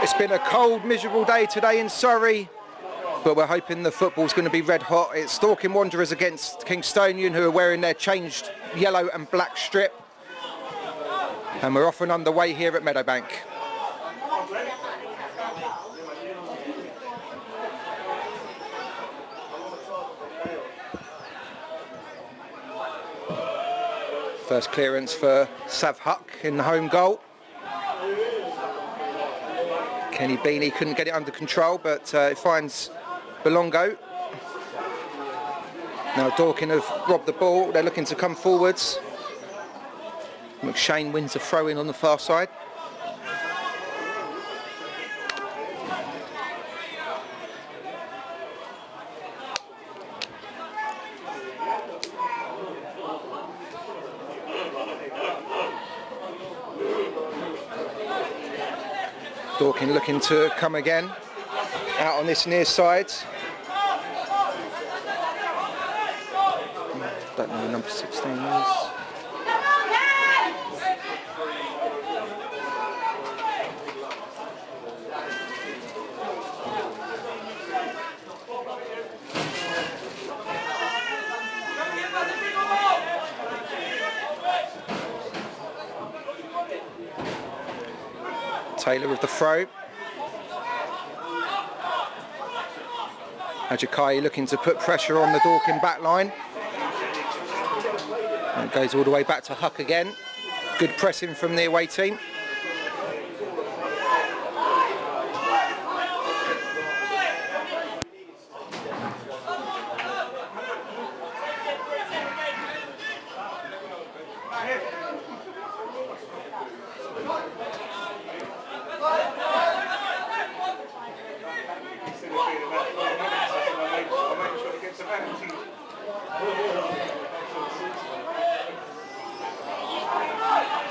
It's been a cold, miserable day today in Surrey, but we're hoping the football's going to be red hot. It's Dorking Wanderers against Kingstonian, who are wearing their changed yellow and black strip. And we're off and underway here at Meadowbank. First clearance for Sav Huck in the home goal. Kenny Beanie couldn't get it under control, but it finds Belongo. Now Dorking have robbed the ball. They're looking to come forwards. McShane wins the throw-in on the far side. Dorking looking to come again, out on this near side. Don't know who number 16 is. Taylor with the throw. Ajakai looking to put pressure on the Dorking back line. And it goes all the way back to Huck again. Good pressing from the away team.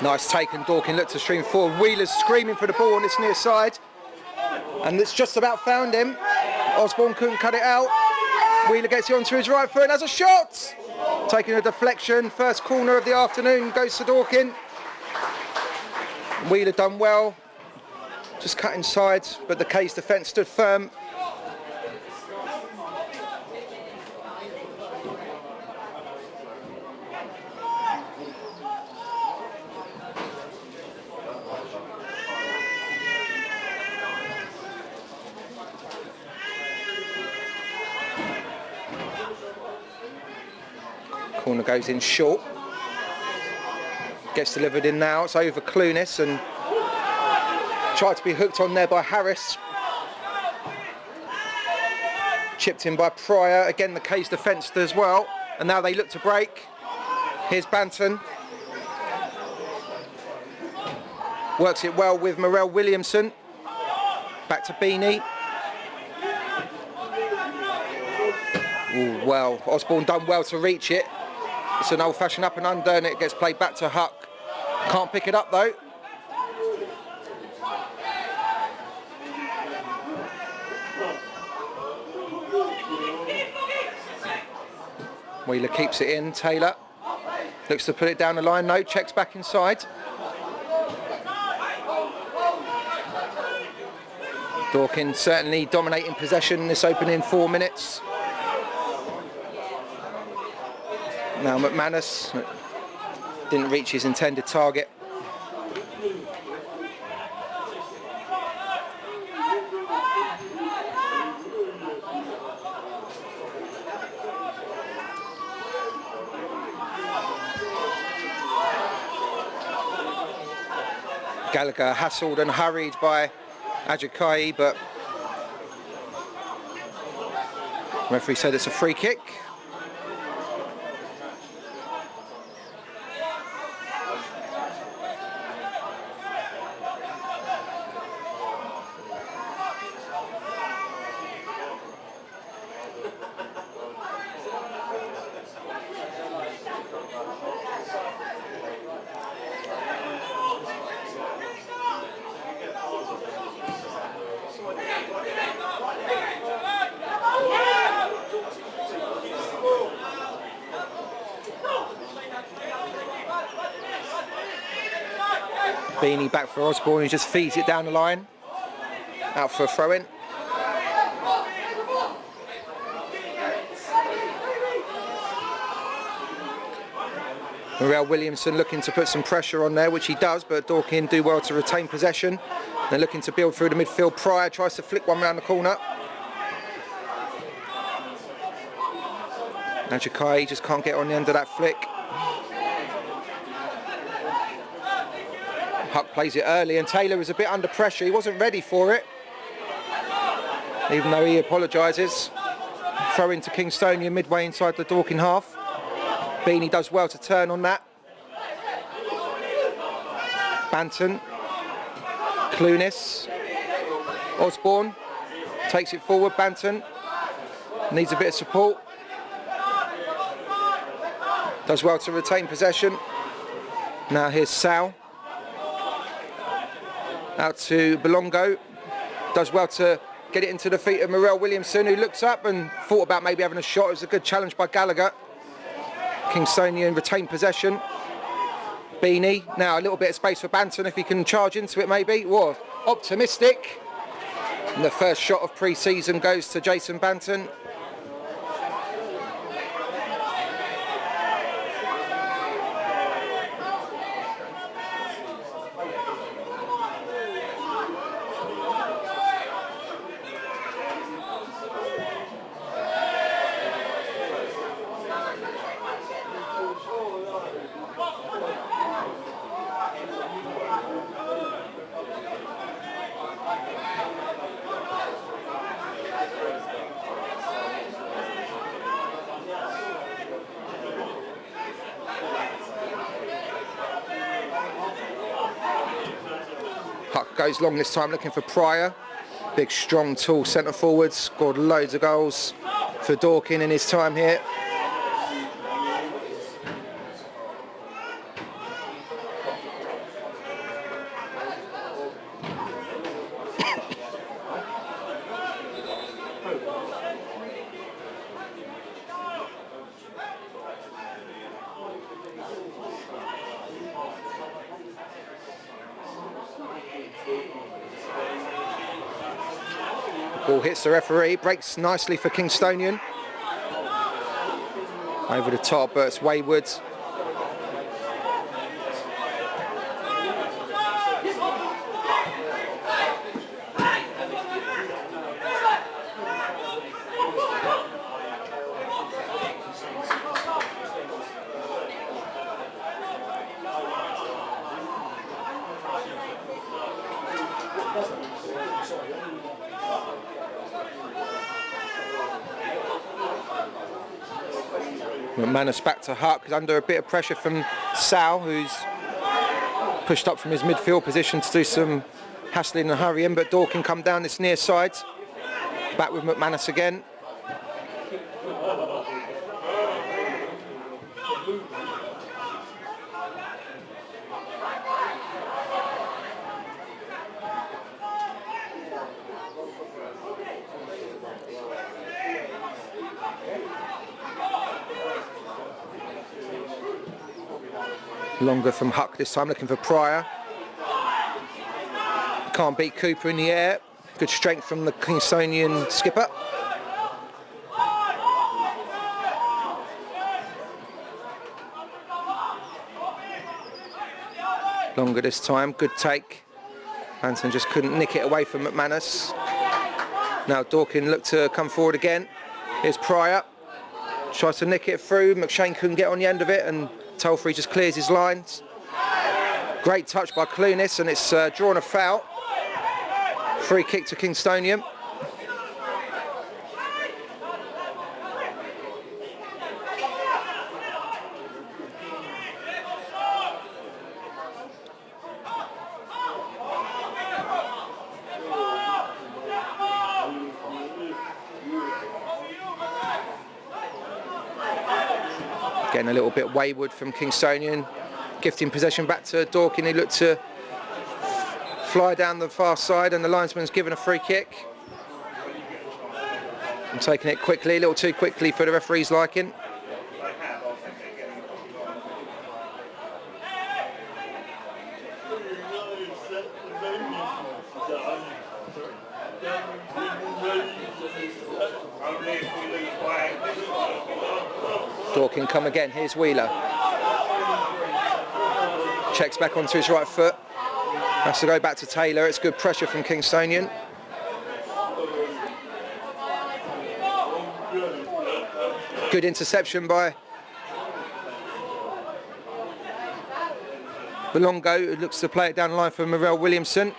Nice take, and Dorking looked to stream forward. Wheeler's screaming for the ball on this near side, and it's just about found him. Osborne couldn't cut it out. Wheeler gets it onto his right foot and has a shot. Taking a deflection. First corner of the afternoon goes to Dorking. Wheeler done well, just cut inside, but the K's defence stood firm. Corner goes in short. Gets delivered in now. It's over Clunis and tried to be hooked on there by Harris. Chipped in by Pryor. Again, the K's defence as well. And now they look to break. Here's Banton. Works it well with Morel Williamson. Back to Beanie. Ooh, well, Osborne done well to reach it. It's an old-fashioned up and under, and it gets played back to Huck. Can't pick it up though. Wheeler keeps it in. Taylor looks to put it down the line. No, checks back inside. Dorking certainly dominating possession this opening 4 minutes. Now McManus didn't reach his intended target. Gallagher hassled and hurried by Ajakai, but Referee said it's a free kick. Beanie back for Osborne, who just feeds it down the line. Out for a throw-in. Morel Williamson looking to put some pressure on there, which he does, but Dorking do well to retain possession. They're looking to build through the midfield. Pryor tries to flick one round the corner. Najakai just can't get on the end of that flick. Huck plays it early and Taylor was a bit under pressure. He wasn't ready for it, even though he apologises. Throw into Kingstonian midway inside the Dorking half. Beanie does well to turn on that. Banton, Clunis, Osborne takes it forward. Banton needs a bit of support. Does well to retain possession. Now here's Sal. Out to Belongo. Does well to get it into the feet of Morel Williamson, who looks up and thought about maybe having a shot. It was a good challenge by Gallagher. Kingstonian retain possession. Beanie. Now a little bit of space for Banton if he can charge into it maybe. Whoa, optimistic. And the first shot of pre-season goes to Jason Banton. Huck goes long this time, looking for Pryor. Big, strong, tall centre forward. Scored loads of goals for Dorking in his time here. Ball hits the referee, breaks nicely for Kingstonian. Over the top, but it's wayward. McManus back to Huck, who's under a bit of pressure from Sal, who's pushed up from his midfield position to do some hassling and hurrying, but Dorking come down this near side. Back with McManus again. Longer from Huck this time, looking for Pryor. Can't beat Cooper in the air. Good strength from the Kingstonian skipper. Longer this time, good take. Banton just couldn't nick it away from McManus. Now Dorking looked to come forward again. Here's Pryor. Tries to nick it through. McShane couldn't get on the end of it, and Telfrey just clears his lines. Great touch by Clunis, and it's drawn a foul. Free kick to Kingstonian. Getting a little bit wayward from Kingstonian, gifting possession back to Dorking, who looked to fly down the far side, and the linesman's given a free kick. And taking it quickly, a little too quickly for the referee's liking. Dorking come again, here's Wheeler. Checks back onto his right foot. Has to go back to Taylor, it's good pressure from Kingstonian. Good interception by Belongo, who looks to play it down the line for Morel Williamson.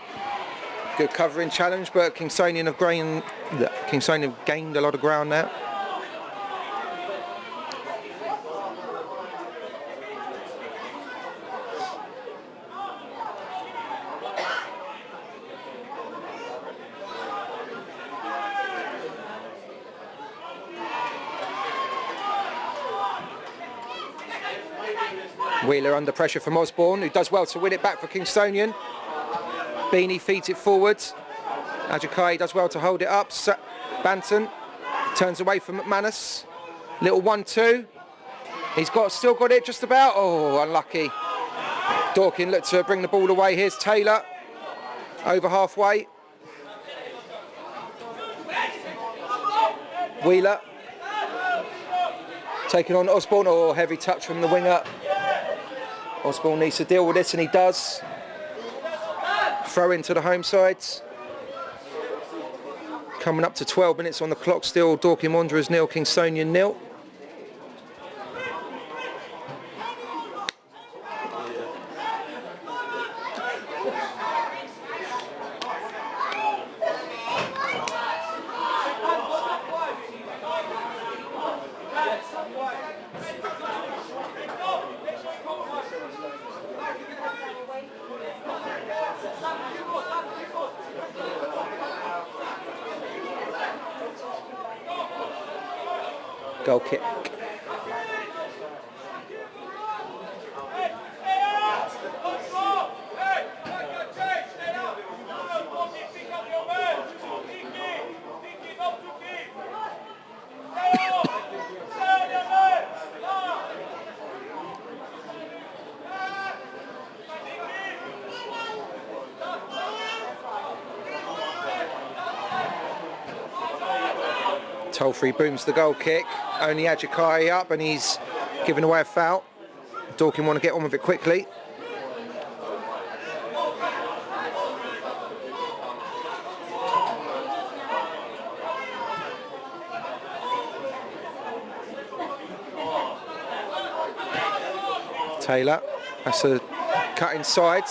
Good covering challenge, but Kingstonian have gained a lot of ground now. Wheeler under pressure from Osborne, who does well to win it back for Kingstonian. Beanie feeds it forwards. Ajakai does well to hold it up. Banton turns away from McManus. Little 1-2. He's still got it just about. Oh, unlucky. Dorking looked to bring the ball away. Here's Taylor. Over halfway. Wheeler. Taking on Osborne. Oh, heavy touch from the winger. Osborne needs to deal with this, and he does. Throw into the home sides. Coming up to 12 minutes on the clock still. Dorking Wanderers 0, Kingstonian 0. Goal kick. Toll-free booms the goal kick. Only Ajakai up, and he's giving away a foul. Dorking want to get on with it quickly. Taylor has to cut inside.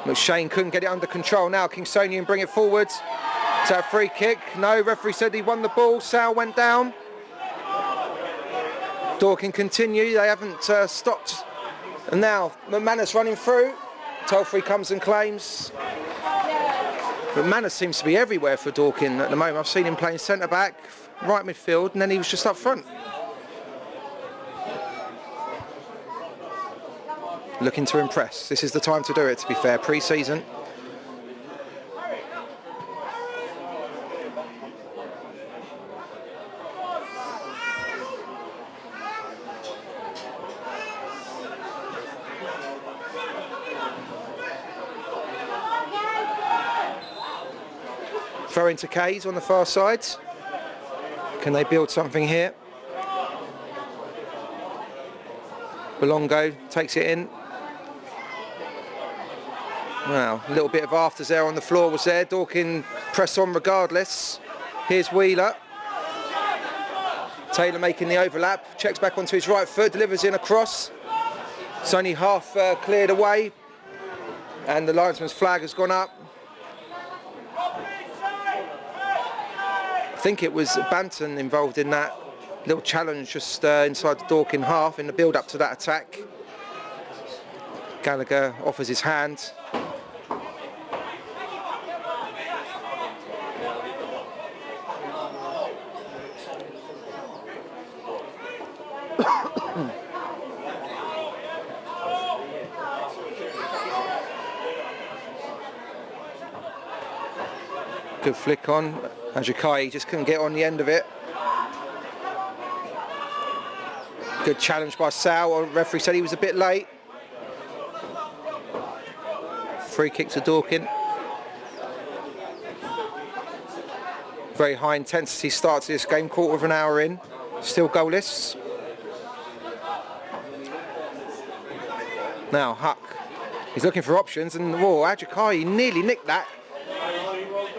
McShane couldn't get it under control. Now Kingstonian bring it forward. Is that a free kick? No, referee said he won the ball. Sal went down. Dorking continue, they haven't stopped. And now McManus running through. Toll-free comes and claims. McManus seems to be everywhere for Dorking at the moment. I've seen him playing centre-back, right midfield, and then he was just up front. Looking to impress. This is the time to do it, to be fair, pre-season. Throw into Kays on the far side. Can they build something here? Belongo takes it in. Well, a little bit of afters there on the floor was there. Dorking press on regardless. Here's Wheeler. Taylor making the overlap. Checks back onto his right foot. Delivers in a cross. It's only half cleared away. And the linesman's flag has gone up. I think it was Banton involved in that little challenge just inside the Dorking half in the build-up to that attack. Gallagher offers his hand. Good flick on. Ajakai just couldn't get on the end of it. Good challenge by Sal. The referee said he was a bit late. Free kick to Dorking. Very high intensity start to this game, quarter of an hour in. Still goalless. Now Huck, he's looking for options, and Ajakai nearly nicked that.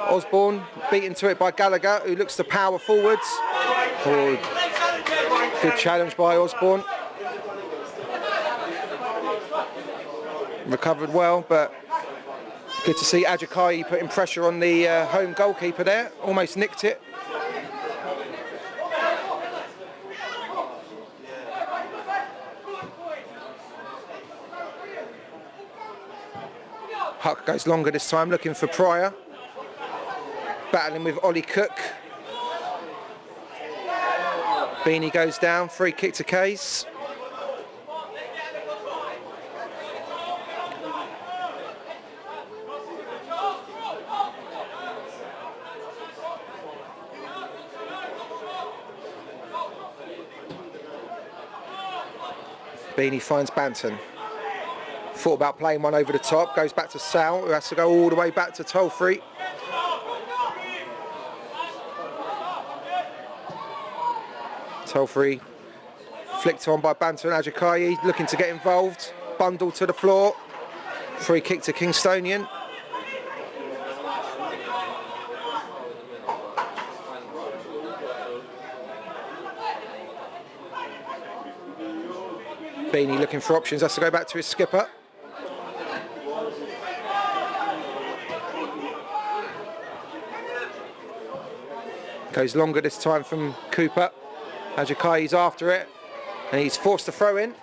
Osborne beaten to it by Gallagher, who looks to power forwards. Good challenge by Osborne. Recovered well, but good to see Ajakai putting pressure on the home goalkeeper there. Almost nicked it. Huck goes longer this time, looking for Pryor. Battling with Ollie Cook. Beanie goes down, free kick to Case. Beanie finds Banton. Thought about playing one over the top, goes back to Sal, who has to go all the way back to Tolfree. Tolfree flicked on by Banton and Ajakai, looking to get involved. Bundled to the floor. Free kick to Kingstonian. Beanie looking for options, has to go back to his skipper. Goes longer this time from Cooper. Ajakai's after it, and he's forced to throw in.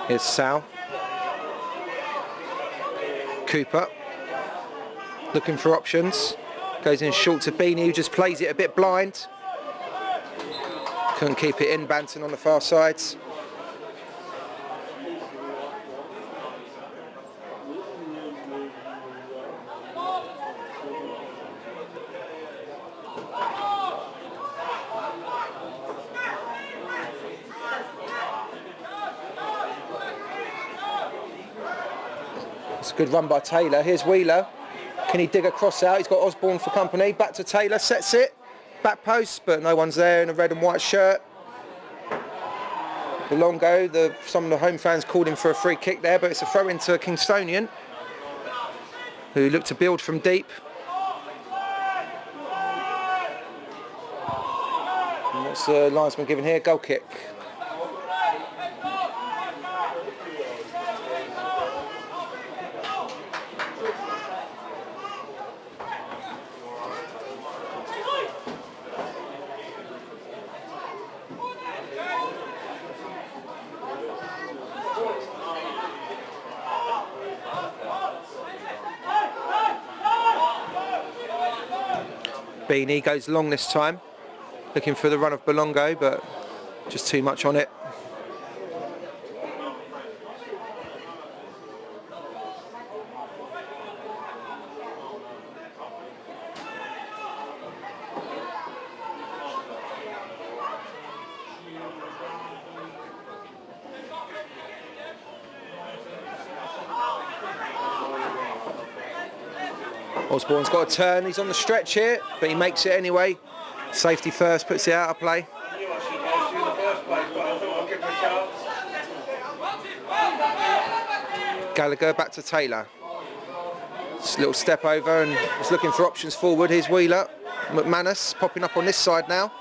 Here's Sal. Cooper looking for options. Goes in short to Beanie, who just plays it a bit blind. Couldn't keep it in. Banton on the far sides. It's a good run by Taylor. Here's Wheeler. Can he dig a cross out? He's got Osborne for company. Back to Taylor, sets it. Back post, but no one's there in a red and white shirt. Belongo, some of the home fans called him for a free kick there, but it's a throw into Kingstonian, who looked to build from deep. And what's the linesman giving here? Goal kick. Beanie goes long this time, looking for the run of Belongo, but just too much on it. Osborne's got a turn, he's on the stretch here, but he makes it anyway. Safety first, puts it out of play. Gallagher back to Taylor. Just a little step over and he's looking for options forward. Here's Wheeler. McManus popping up on this side now.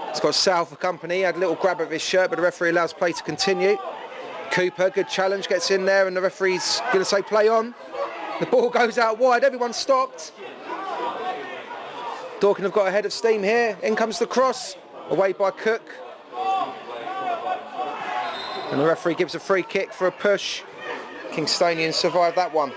He's got Sal for company, had a little grab of his shirt, but the referee allows play to continue. Cooper, good challenge, gets in there and the referee's going to say play on. The ball goes out wide, everyone stopped. Dorking have got a head of steam here. In comes the cross, away by Cook. And the referee gives a free kick for a push. Kingstonian survived that one.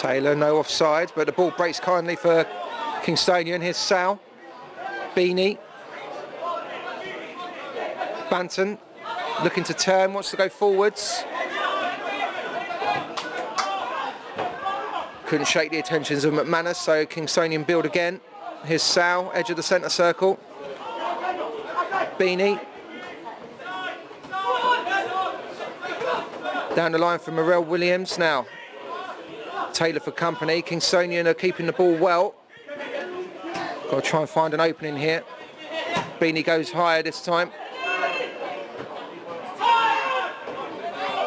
Taylor, no offside, but the ball breaks kindly for Kingstonian. Here's Sal. Beanie. Banton looking to turn, wants to go forwards. Couldn't shake the attentions of McManus, so Kingstonian build again. Here's Sal, edge of the centre circle. Beanie. Down the line for Morel Williams now. Taylor for company. Kingstonian are keeping the ball well. Got to try and find an opening here. Beanie goes higher this time.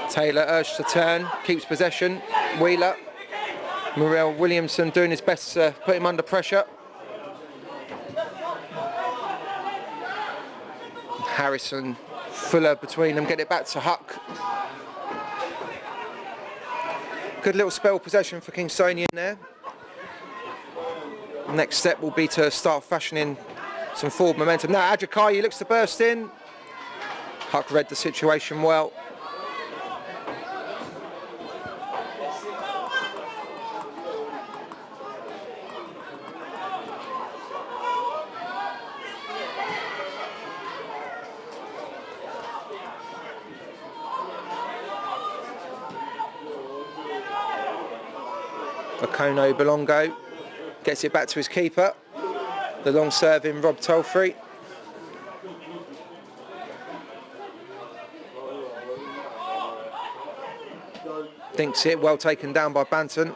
Taylor urged to turn, keeps possession. Wheeler. Morel Williamson doing his best to put him under pressure. Harrison, Fuller between them, get it back to Huck. Good little spell possession for Kingstonian there. Next step will be to start fashioning some forward momentum. Now Adjakayi looks to burst in. Huck read the situation well. Okono Belongo gets it back to his keeper. The long serving Rob Tolfrey. Thinks it, well taken down by Banton.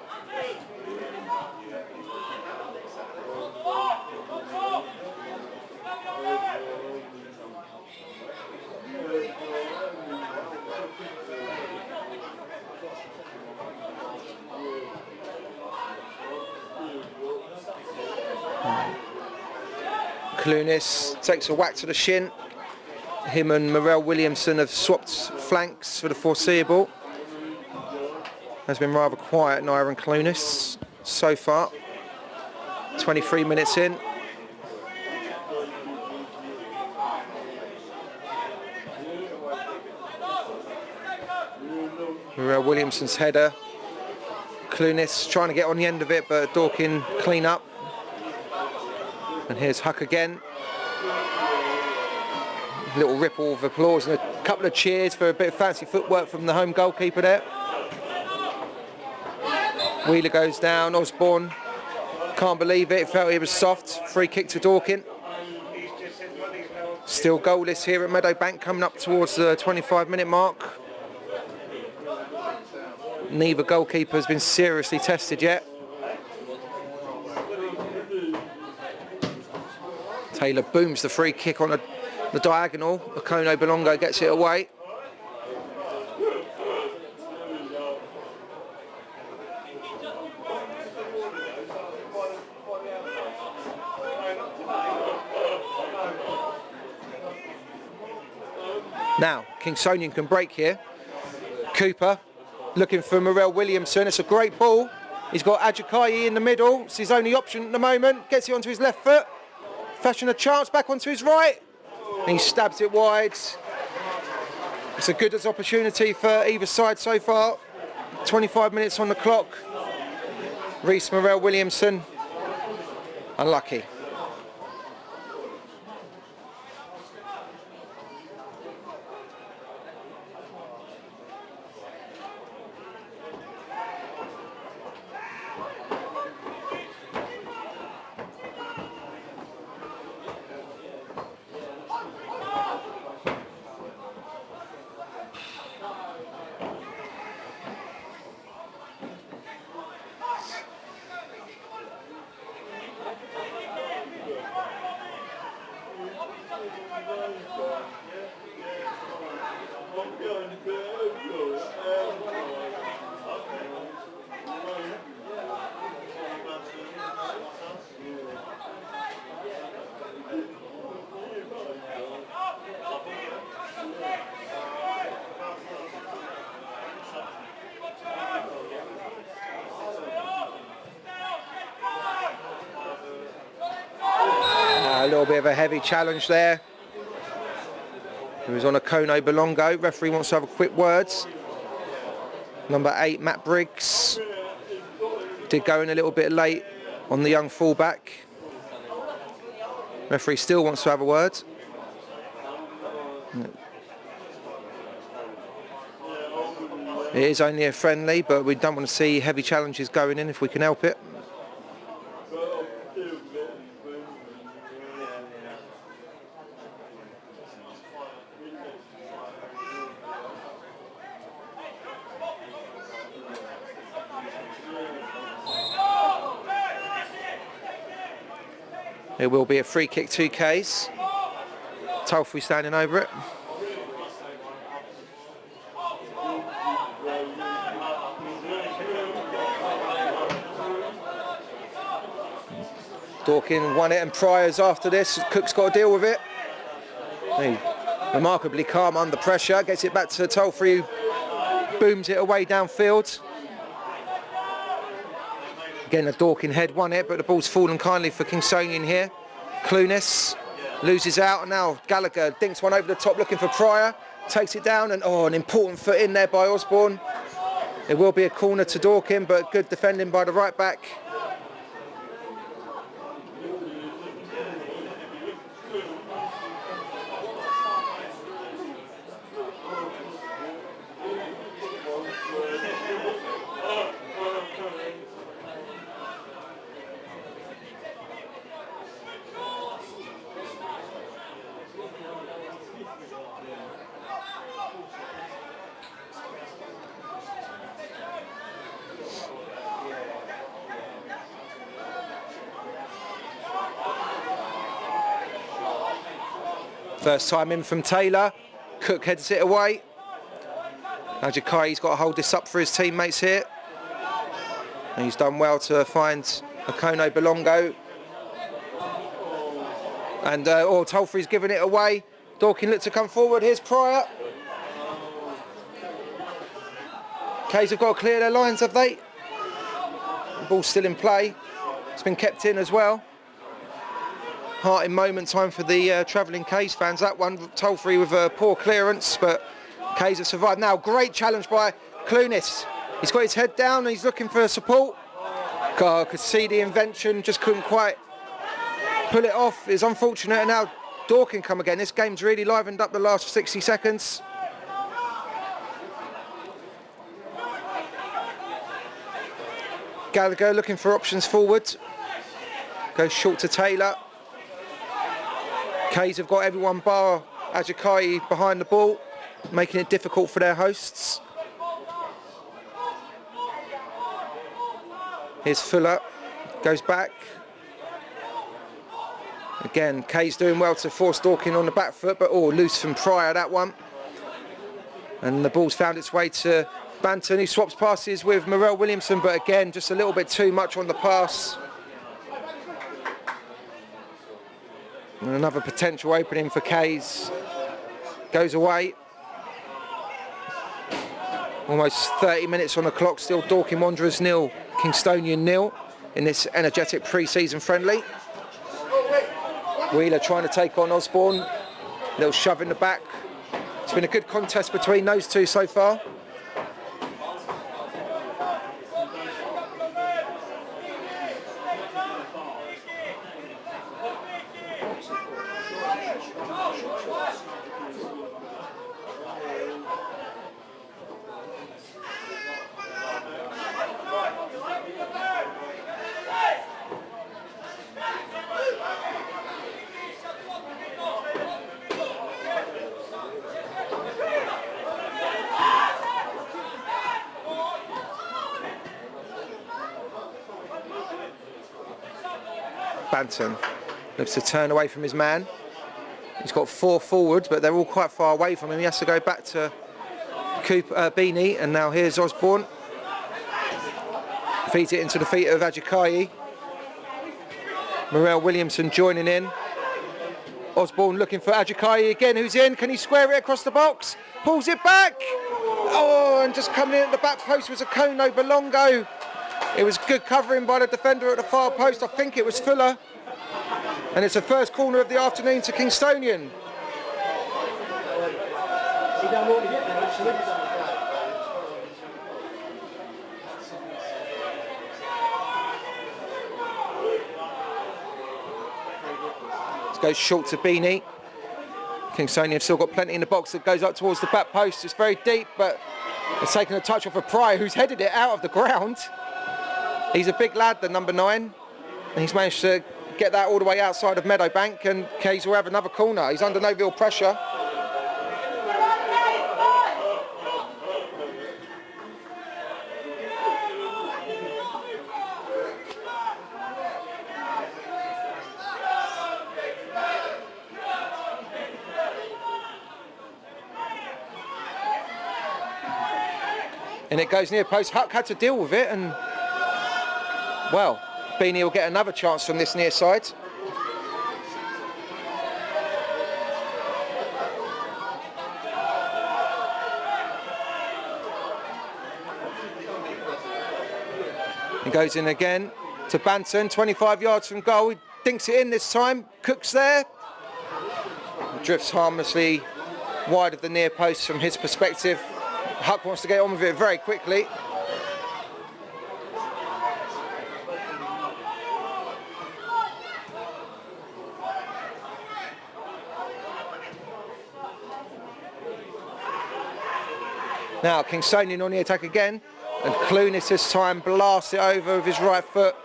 Clunis takes a whack to the shin. Him and Morel Williamson have swapped flanks for the foreseeable. Has been rather quiet, Nyron Clunis, so far. 23 minutes in. Morel Williamson's header. Clunis trying to get on the end of it, but Dorking clean up. And here's Huck again. Little ripple of applause and a couple of cheers for a bit of fancy footwork from the home goalkeeper there. Wheeler goes down, Osborne can't believe it, felt it was soft. Free kick to Dorking. Still goalless here at Meadowbank, coming up towards the 25-minute mark. Neither goalkeeper has been seriously tested yet. Taylor booms the free kick on the diagonal. Okono Belongo gets it away. Now, Kingstonian can break here. Cooper looking for Morel Williamson. It's a great ball. He's got Adjakayi in the middle. It's his only option at the moment. Gets it onto his left foot. Fashion a chance back onto his right. And he stabs it wide. It's a good opportunity for either side so far. 25 minutes on the clock. Reece Morel Williamson, unlucky. A little bit of a heavy challenge there. It was on Okono Belongo. Referee wants to have a quick words. Number 8, Matt Briggs. Did go in a little bit late on the young fullback. Referee still wants to have a word. It is only a friendly, but we don't want to see heavy challenges going in if we can help it. It will be a free kick to Kays. Tolfrey standing over it. Dorking won it, and Pryor's after this. Cook's got to deal with it. He remarkably calm under pressure. Gets it back to Tolfrey, who booms it away downfield. Again, the Dorking head won it, but the ball's fallen kindly for Kingstonian here. Clunis loses out, and now Gallagher dinks one over the top looking for Pryor. Takes it down, and an important foot in there by Osborne. It will be a corner to Dorking, but good defending by the right back. First time in from Taylor. Cook heads it away. Now Jakai's got to hold this up for his teammates here. And he's done well to find Okono Belongo. And Tolfrey's giving it away. Dorking looks to come forward. Here's Pryor. Kays have got to clear their lines, have they? The ball's still in play. It's been kept in as well. Heart in moment time for the travelling Kays fans. That one, Tolfrey with a poor clearance, but Kays have survived. Now, great challenge by Clunis. He's got his head down and he's looking for support. Could see the invention, just couldn't quite pull it off. It's unfortunate, and now Dorking come again. This game's really livened up the last 60 seconds. Gallagher looking for options forward. Goes short to Taylor. Kays have got everyone bar Ajakai behind the ball, making it difficult for their hosts. Here's Fuller, goes back. Again, Kays doing well to force Dorking on the back foot, but loose from Pryor, that one. And the ball's found its way to Banton, who swaps passes with Morel Williamson, but again, just a little bit too much on the pass. And another potential opening for Kays goes away. Almost 30 minutes on the clock, still Dorking Wanderers 0, Kingstonian 0 in this energetic pre-season friendly. Wheeler trying to take on Osborne, little shove in the back. It's been a good contest between those two so far. Banton looks to turn away from his man. He's got 4 forwards, but they're all quite far away from him. He has to go back to Beanie, and now here's Osborne. Feeds it into the feet of Ajakai. Morel Williamson joining in. Osborne looking for Ajakai again, who's in. Can he square it across the box? Pulls it back. And just coming in at the back post was Okono Belongo. It was good covering by the defender at the far post. I think it was Fuller. And it's the first corner of the afternoon to Kingstonian. Goes short to Beanie. Kingstonian have still got plenty in the box that goes up towards the back post. It's very deep, but it's taken a touch off of Pryor, who's headed it out of the ground. He's a big lad, the number 9. And he's managed to get that all the way outside of Meadowbank, and Keys will have another corner. He's under no real pressure. And it goes near post. Huck had to deal with it, and well, Beanie will get another chance from this near side. He goes in again to Banton, 25 yards from goal. He dinks it in this time. Cook's there. Drifts harmlessly wide of the near post from his perspective. Huck wants to get on with it very quickly. Now Kingstonian on the attack again, and Clunis this time blasts it over with his right foot.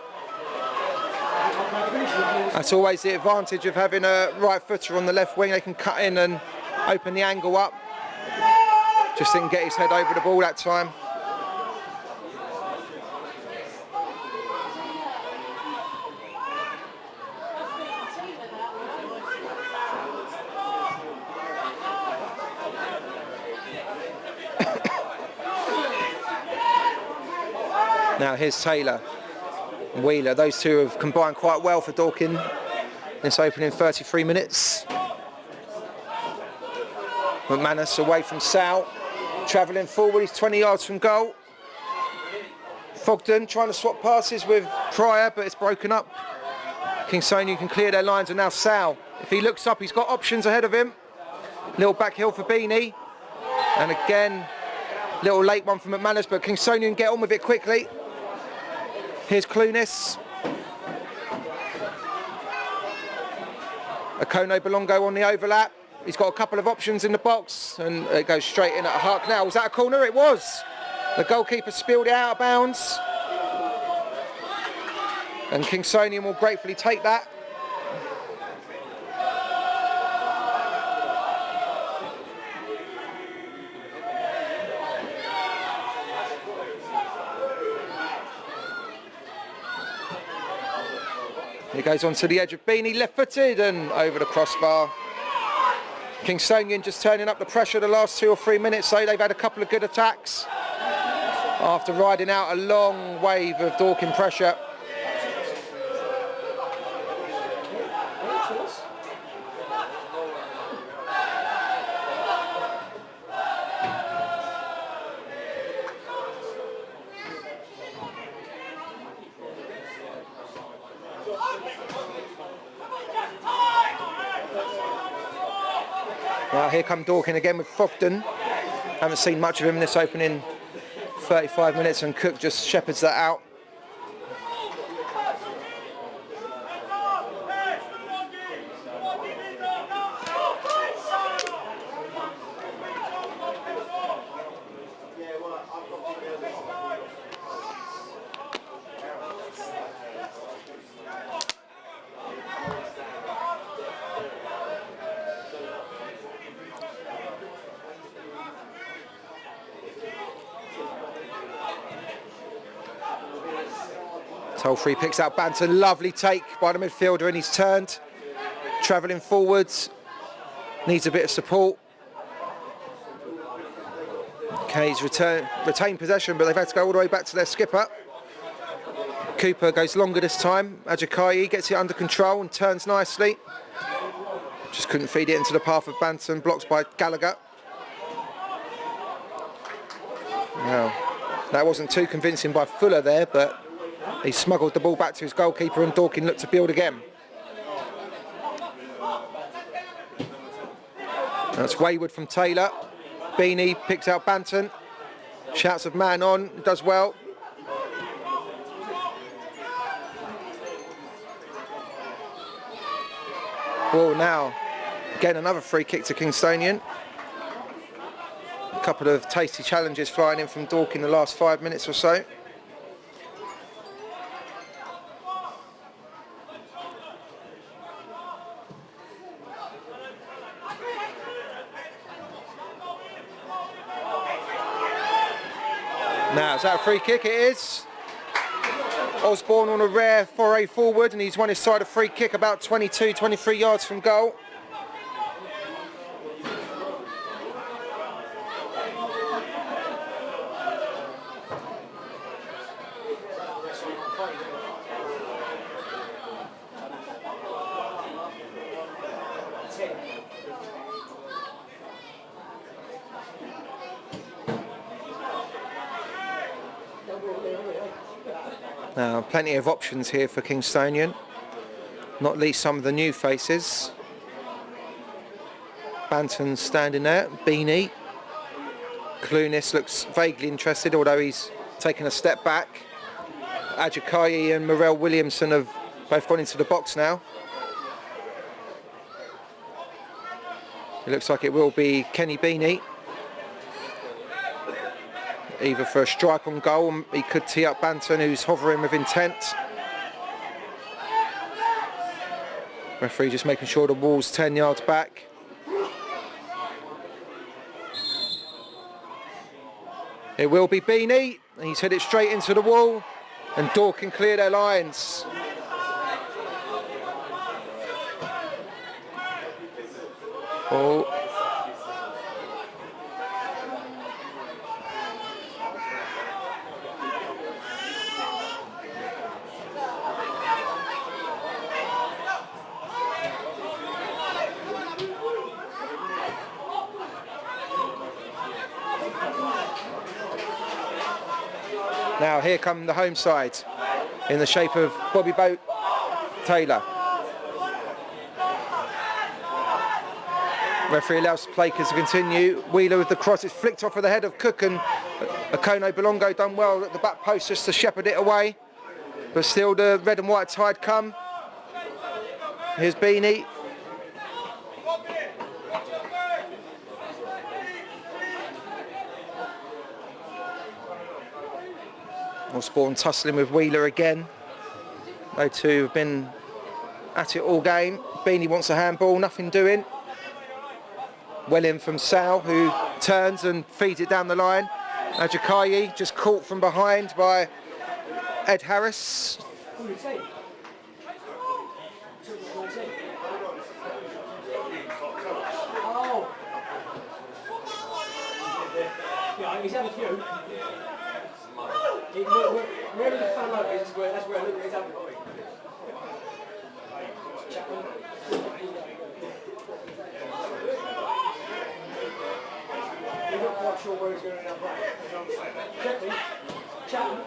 That's always the advantage of having a right footer on the left wing. They can cut in and open the angle up. Just didn't get his head over the ball that time. Now here's Taylor and Wheeler. Those two have combined quite well for Dorking this opening 33 minutes. McManus away from Sal. Travelling forward, he's 20 yards from goal. Fogden trying to swap passes with Pryor, but it's broken up. Kingstonian can clear their lines, and now Sal. If he looks up, he's got options ahead of him. Little back heel for Beanie. And again, little late one from McManus, but Kingstonian get on with it quickly. Here's Clunis. Akono Belongo on the overlap. He's got a couple of options in the box, and it goes straight in at Huck. Now, was that a corner? It was. The goalkeeper spilled it out of bounds. And Kingstonian will gratefully take that. He goes on to the edge of Beanie, left-footed, and over the crossbar. Kingstonian just turning up the pressure the last 2 or 3 minutes, so they've had a couple of good attacks after riding out a long wave of Dorking pressure. Now here come Dorking again with Fogden. Haven't seen much of him in this opening 35 minutes, and Cook just shepherds that out. Tolfree picks out Banter, lovely take by the midfielder, and he's turned, travelling forwards, needs a bit of support. K's retained possession, but they've had to go all the way back to their skipper. Cooper goes longer this time. Ajakai gets it under control and turns nicely. Just couldn't feed it into the path of Banton, blocked by Gallagher. Now, that wasn't too convincing by Fuller there, but he smuggled the ball back to his goalkeeper, and Dorking looked to build again. That's wayward from Taylor. Beanie picks out Banton. Shouts of man on, does well. Well, now, again, another free kick to Kingstonian. A couple of tasty challenges flying in from Dorking in the last 5 minutes or so. Now, is that a free kick? It is. Osborne on a rare foray forward, and he's won his side a free kick about 22, 23 yards from goal. Now, plenty of options here for Kingstonian, not least some of the new faces. Banton standing there, Beanie. Clunis looks vaguely interested, although he's taken a step back. Ajakai and Morel Williamson have both gone into the box now. It looks like it will be Kenny Beanie. Either for a strike on goal, he could tee up Banton, who's hovering with intent. Referee just making sure the wall's 10 yards back. It will be Beanie, and he's hit it straight into the wall, and Dorking clear their lines. Oh. Now here come the home side in the shape of Bobby Boat Taylor. Referee allows players to continue. Wheeler with the cross, it's flicked off of the head of Cook, and Akono Belongo done well at the back post just to shepherd it away. But still the red and white tide come. Here's Beanie. Osborne tussling with Wheeler again. They two have been at it all game. Beanie wants a handball, nothing doing. Well in from Sal, who turns and feeds it down the line. Ajakai just caught from behind by Ed Harris. He's had a few. Wherever the fan logo is, that's where I look at his having got it. You're not quite sure where he's going to end up right. Chapman.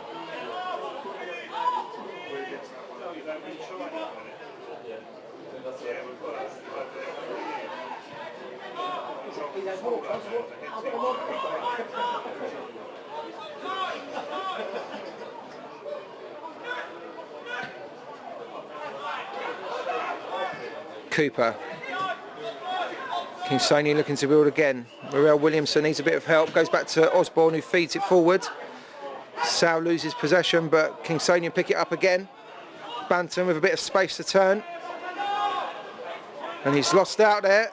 He's had more close. I've got more. Cooper. Kingstonian looking to build again. Morel Williamson needs a bit of help. Goes back to Osborne, who feeds it forward. Sal loses possession, but Kingstonian pick it up again. Banton with a bit of space to turn. And he's lost out there.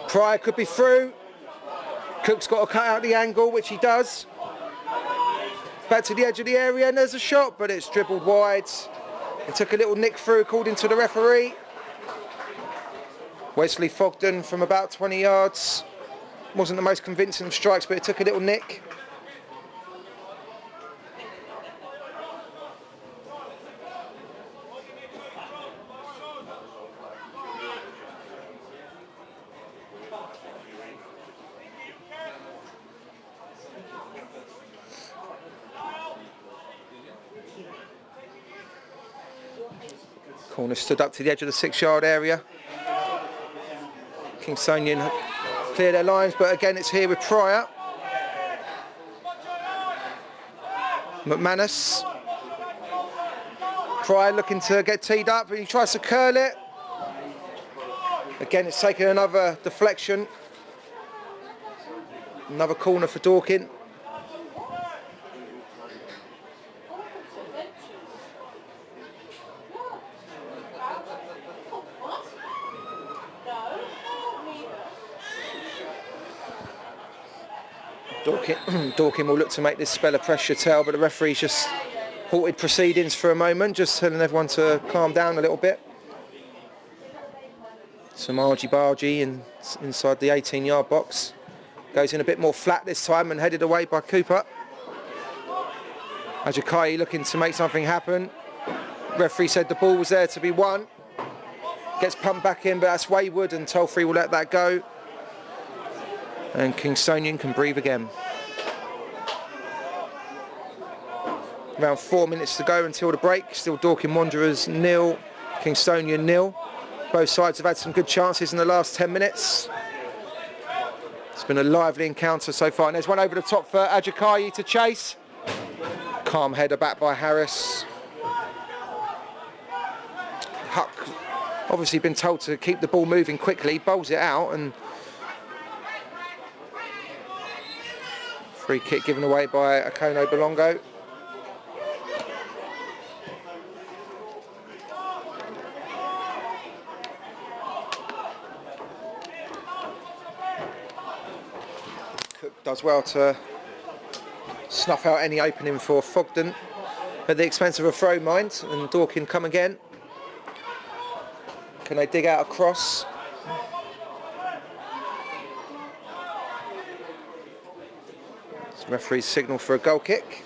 Pryor could be through. Cook's got to cut out the angle, which he does. Back to the edge of the area, and there's a shot, but it's dribbled wide. It took a little nick through, according to the referee. Wesley Fogden from about 20 yards. Wasn't the most convincing of strikes, but it took a little nick. Corner stood up to the edge of the 6-yard area. Kingstonian clear their lines, but again it's here with Pryor. McManus. Pryor looking to get teed up, but he tries to curl it. Again, it's taken another deflection. Another corner for Dorking. Dorking will look to make this spell a pressure tell, but the referee's just halted proceedings for a moment, just telling everyone to calm down a little bit. Some argy-bargy inside the 18-yard box. Goes in a bit more flat this time and headed away by Cooper. Ajakai looking to make something happen. Referee said the ball was there to be won. Gets pumped back in, but that's wayward, and Tolfree will let that go. And Kingstonian can breathe again. Around 4 minutes to go until the break. Still Dorking Wanderers 0, Kingstonian 0. Both sides have had some good chances in the last 10 minutes. It's been a lively encounter so far. And there's one over the top for Ajakai to chase. Calm header back by Harris. Huck obviously been told to keep the ball moving quickly. Bowls it out, and free kick given away by Akono Bolongo. Cook does well to snuff out any opening for Fogden at the expense of a throw, mind, and Dorking come again. Can they dig out a cross? Referee's signal for a goal kick.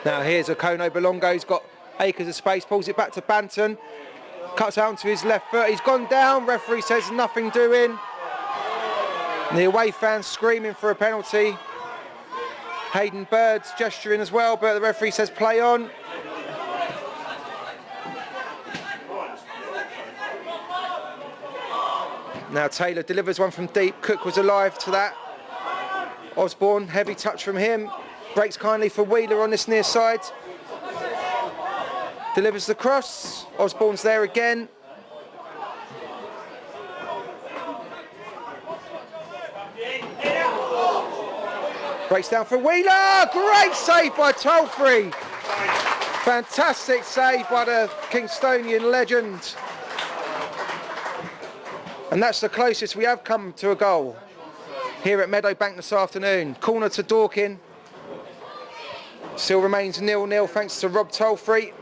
Now here's Akono Bolongo, he's got acres of space, pulls it back to Banton, cuts out onto his left foot, he's gone down, referee says nothing doing. And the away fans screaming for a penalty. Hayden Bird's gesturing as well, but the referee says play on. Now Taylor delivers one from deep, Cook was alive to that. Osborne, heavy touch from him. Breaks kindly for Wheeler on this near side. Delivers the cross. Osborne's there again. Breaks down for Wheeler. Great save by Tolfree. Fantastic save by the Kingstonian legend. And that's the closest we have come to a goal here at Meadowbank this afternoon. Corner to Dorking. Still remains 0-0 thanks to Rob Tolfree.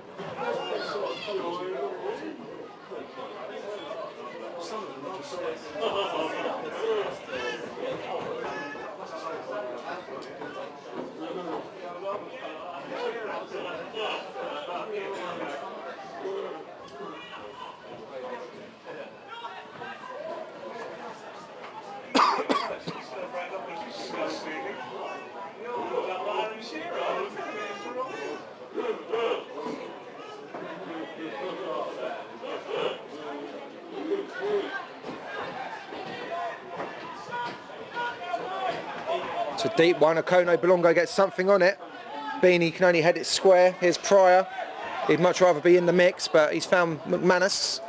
It's a deep one. Akono Bolongo gets something on it. Beanie can only head it square. Here's Pryor. He'd much rather be in the mix, but he's found McManus.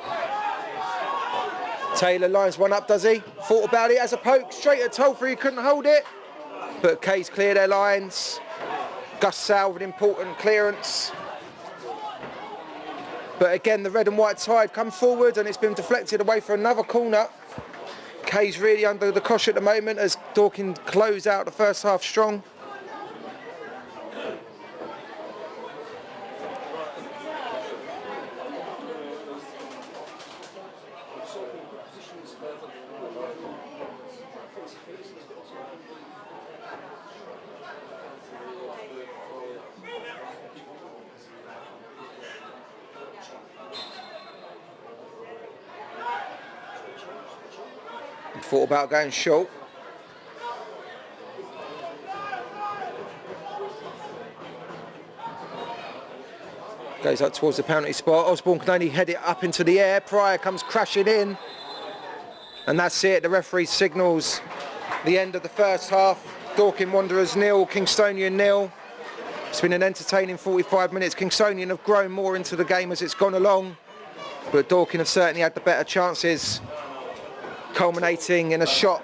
Taylor lines one up, does he? Thought about it as a poke. Straight at Tolfree, he couldn't hold it. But Kay's clear their lines. Gus Sal with an important clearance. But again, the red and white tide come forward and it's been deflected away for another corner. Kay's really under the cosh at the moment as Dorking close out the first half strong. Thought about going short. Goes up towards the penalty spot. Osborne can only head it up into the air. Pryor comes crashing in. And that's it. The referee signals the end of the first half. Dorking Wanderers 0, Kingstonian 0. It's been an entertaining 45 minutes. Kingstonian have grown more into the game as it's gone along. But Dorking have certainly had the better chances, culminating in a shot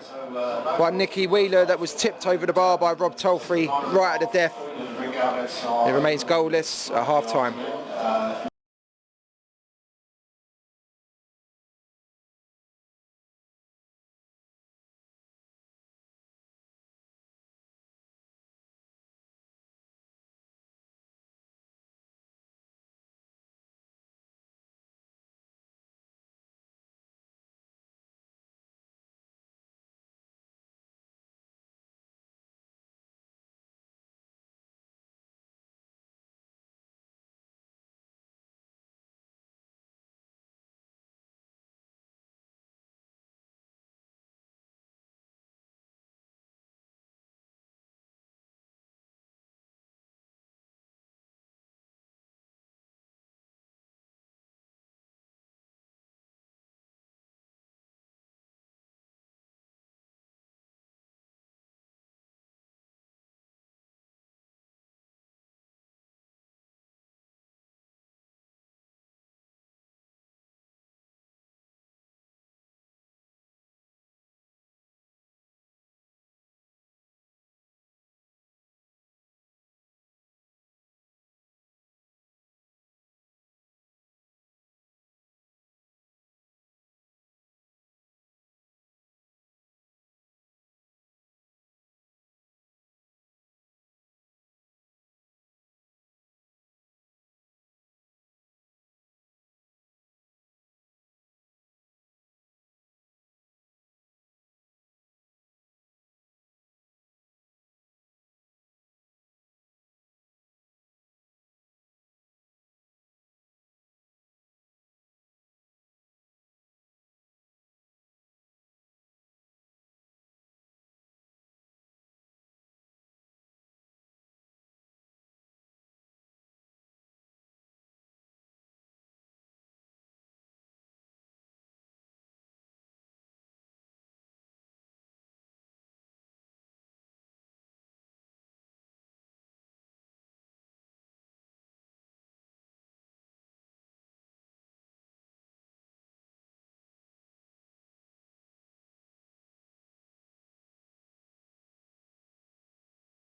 by Nicky Wheeler that was tipped over the bar by Rob Tolfrey right at the death. It remains goalless at half-time.